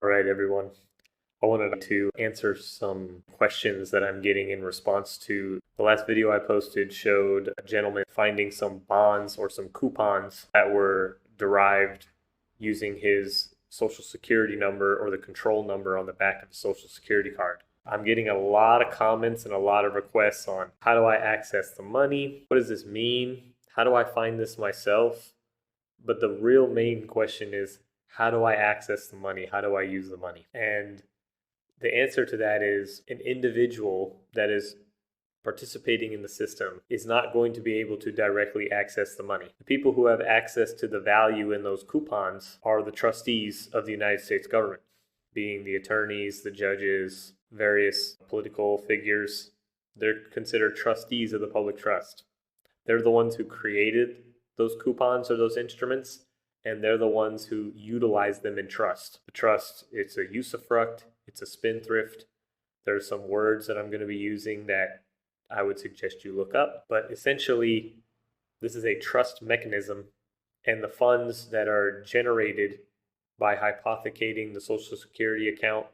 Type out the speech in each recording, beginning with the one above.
All right, everyone. I wanted to answer some questions that I'm getting in response to the last video I posted showed a gentleman finding some bonds or some coupons that were derived using his social security number or the control number on the back of the social security card. I'm getting a lot of comments and a lot of requests on how do I access the money? What does this mean? How do I find this myself? But the real main question is, how do I access the money? How do I use the money? And the answer to that is an individual that is participating in the system is not going to be able to directly access the money. The people who have access to the value in those coupons are the trustees of the United States government, being the attorneys, the judges, various political figures. They're considered trustees of the public trust. They're the ones who created those coupons or those instruments, and they're the ones who utilize them in trust. The trust, it's a usufruct, it's a spendthrift. There's some words that I'm going to be using that I would suggest you look up, but essentially, this is a trust mechanism, and the funds that are generated by hypothecating the Social Security account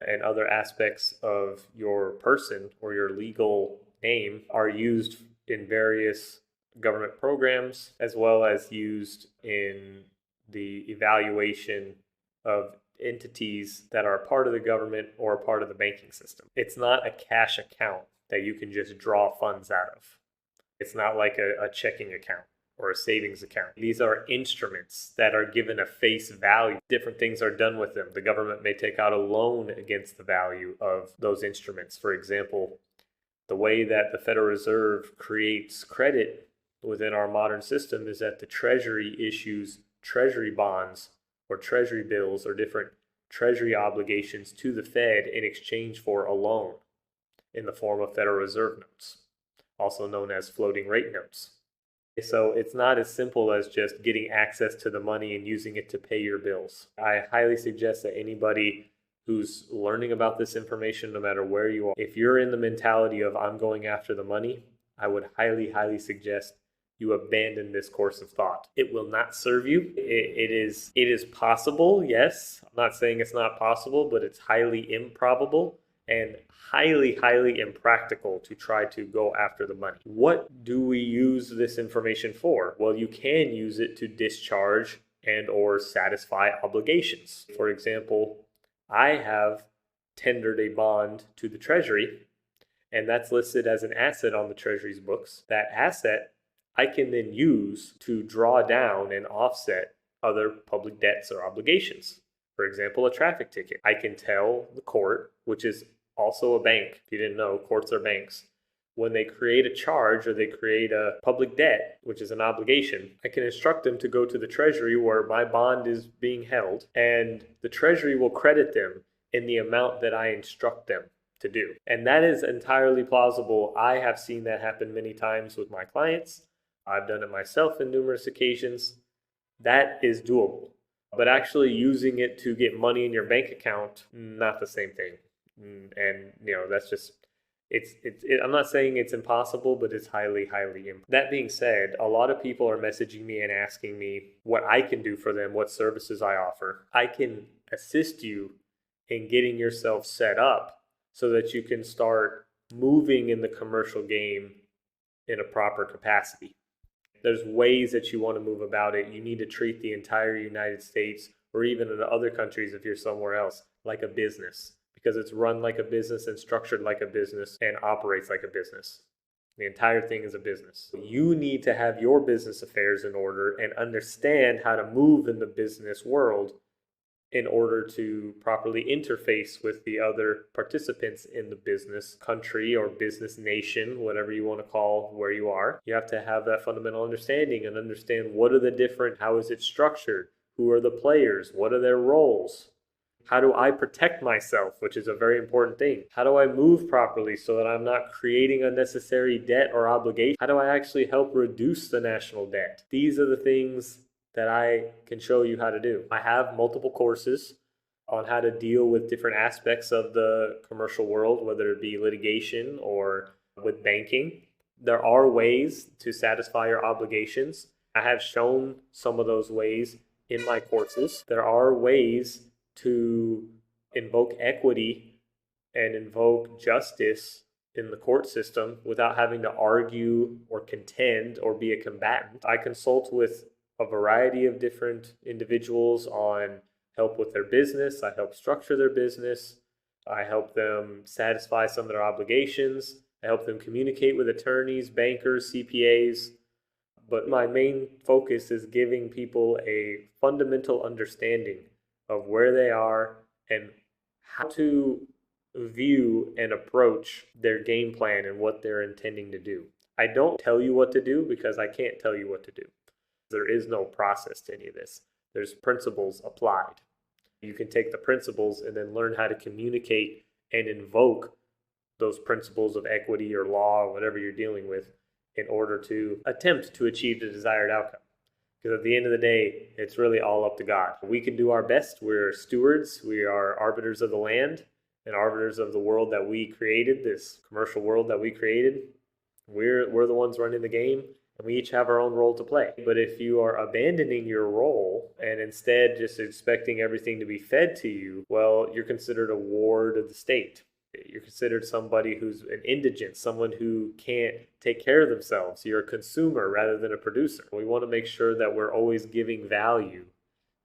and other aspects of your person or your legal name are used in various government programs, as well as used in the evaluation of entities that are part of the government or part of the banking system. It's not a cash account that you can just draw funds out of. It's not like a checking account or a savings account. These are instruments that are given a face value. Different things are done with them. The government may take out a loan against the value of those instruments. For example, the way that the Federal Reserve creates credit within our modern system is that the Treasury issues Treasury bonds or Treasury bills or different Treasury obligations to the Fed in exchange for a loan in the form of Federal Reserve notes, also known as floating rate notes. So it's not as simple as just getting access to the money and using it to pay your bills. I highly suggest that anybody who's learning about this information, no matter where you are, if you're in the mentality of I'm going after the money, I would highly suggest you abandon this course of thought. It will not serve you. It is possible, yes. I'm not saying it's not possible, but it's highly improbable and highly impractical to try to go after the money. What do we use this information for? Well, you can use it to discharge and or satisfy obligations. For example, I have tendered a bond to the Treasury, and that's listed as an asset on the Treasury's books. That asset I can then use to draw down and offset other public debts or obligations. For example, a traffic ticket. I can tell the court, which is also a bank, if you didn't know, courts are banks, when they create a charge or they create a public debt, which is an obligation, I can instruct them to go to the Treasury where my bond is being held, and the Treasury will credit them in the amount that I instruct them to do. And that is entirely plausible. I have seen that happen many times with my clients. I've done it myself in numerous occasions. That is doable. But actually using it to get money in your bank account, not the same thing. And that's just I'm not saying it's impossible, but it's highly impossible. That being said, a lot of people are messaging me and asking me what I can do for them, what services I offer. I can assist you in getting yourself set up so that you can start moving in the commercial game in a proper capacity. There's ways that you want to move about it. You need to treat the entire United States, or even in other countries if you're somewhere else, like a business, because it's run like a business and structured like a business and operates like a business. The entire thing is a business. You need to have your business affairs in order and understand how to move in the business world in order to properly interface with the other participants in the business country or business nation, whatever you want to call where you are. You have to have that fundamental understanding and understand what are the different, how is it structured? Who are the players? What are their roles? How do I protect myself, which is a very important thing? How do I move properly so that I'm not creating unnecessary debt or obligation? How do I actually help reduce the national debt? These are the things that I can show you how to do. I have multiple courses on how to deal with different aspects of the commercial world, whether it be litigation or with banking. There are ways to satisfy your obligations. I have shown some of those ways in my courses. There are ways to invoke equity and invoke justice in the court system without having to argue or contend or be a combatant. I consult with a variety of different individuals on help with their business. I help structure their business. I help them satisfy some of their obligations. I help them communicate with attorneys, bankers, CPAs. But my main focus is giving people a fundamental understanding of where they are and how to view and approach their game plan and what they're intending to do. I don't tell you what to do because I can't tell you what to do. There is no process to any of this. There's principles applied. You can take the principles and then learn how to communicate and invoke those principles of equity or law or whatever you're dealing with in order to attempt to achieve the desired outcome. Because at the end of the day, it's really all up to God. We can do our best. We're stewards. We are arbiters of the land and arbiters of the world that we created, this commercial world that we created. We're the ones running the game, and we each have our own role to play. But if you are abandoning your role and instead just expecting everything to be fed to you, well, you're considered a ward of the state. You're considered somebody who's an indigent, someone who can't take care of themselves. You're a consumer rather than a producer. We want to make sure that we're always giving value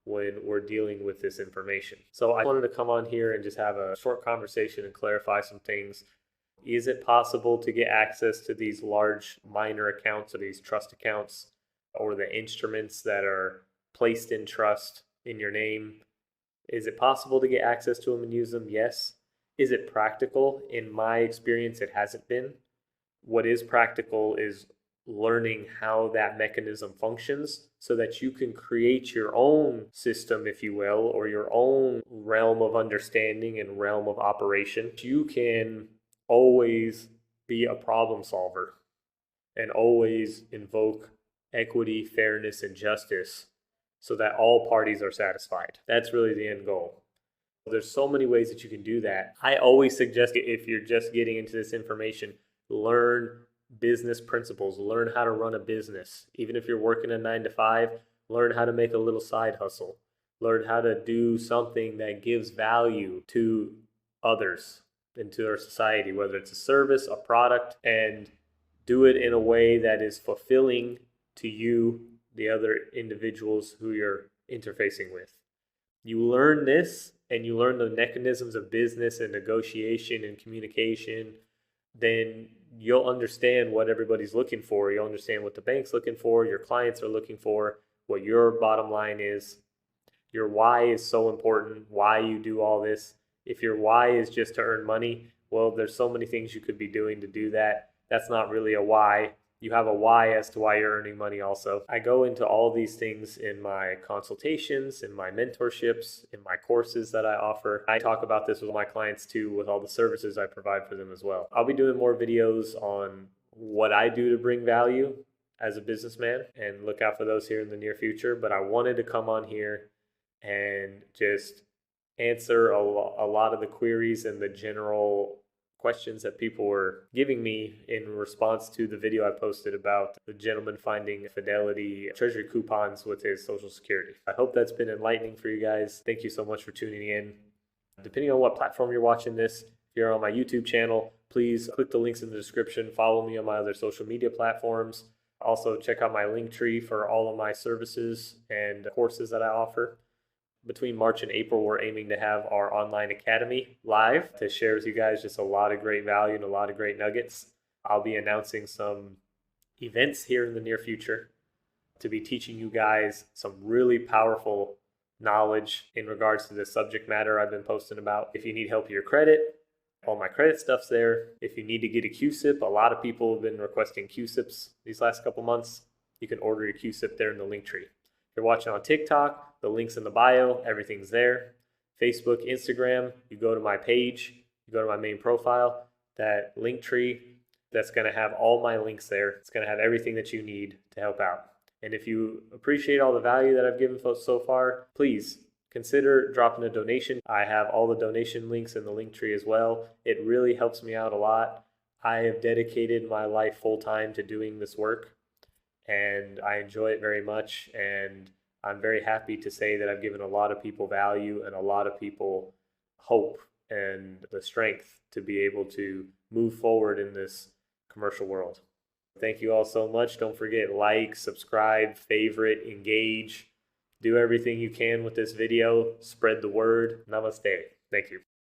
when we're dealing with this information. So I wanted to come on here and just have a short conversation and clarify some things. Is it possible to get access to these large minor accounts or these trust accounts or the instruments that are placed in trust in your name? Is it possible to get access to them and use them? Yes. Is it practical? In my experience, it hasn't been. What is practical is learning how that mechanism functions so that you can create your own system, if you will, or your own realm of understanding and realm of operation. You can always be a problem solver and always invoke equity, fairness, and justice so that all parties are satisfied. That's really the end goal. There's so many ways that you can do that. I always suggest if you're just getting into this information, learn business principles, learn how to run a business. Even if you're working a 9 to 5, learn how to make a little side hustle. Learn how to do something that gives value to others and to our society, whether it's a service, a product, and do it in a way that is fulfilling to you, the other individuals who you're interfacing with. You learn this and you learn the mechanisms of business and negotiation and communication, then you'll understand what everybody's looking for. You'll understand what the bank's looking for, your clients are looking for, what your bottom line is. Your why is so important, why you do all this. If your why is just to earn money, well, there's so many things you could be doing to do that. That's not really a why. You have a why as to why you're earning money also. I go into all these things in my consultations, in my mentorships, in my courses that I offer. I talk about this with my clients too, with all the services I provide for them as well. I'll be doing more videos on what I do to bring value as a businessman, and look out for those here in the near future. But I wanted to come on here and just answer a lot of the queries and the general questions that people were giving me in response to the video I posted about the gentleman finding Fidelity treasury coupons with his Social Security. I hope that's been enlightening for you guys. Thank you so much for tuning in. Depending on what platform you're watching this, if you're on my YouTube channel, please click the links in the description. Follow me on my other social media platforms. Also, check out my link tree for all of my services and courses that I offer. Between March and April, we're aiming to have our online academy live to share with you guys just a lot of great value and a lot of great nuggets. I'll be announcing some events here in the near future to be teaching you guys some really powerful knowledge in regards to the subject matter I've been posting about. If you need help with your credit, all my credit stuff's there. If you need to get a QSIP, a lot of people have been requesting QSIPs these last couple months. You can order your QSIP there in the link tree. If you're watching on TikTok, the link's in the bio, everything's there. Facebook, Instagram, you go to my page, you go to my main profile, that link tree, that's going to have all my links there. It's going to have everything that you need to help out. And if you appreciate all the value that I've given folks so far, please consider dropping a donation. I have all the donation links in the link tree as well. It really helps me out a lot. I have dedicated my life full time to doing this work, and I enjoy it very much. And I'm very happy to say that I've given a lot of people value and a lot of people hope and the strength to be able to move forward in this commercial world. Thank you all so much. Don't forget, like, subscribe, favorite, engage. Do everything you can with this video. Spread the word. Namaste. Thank you.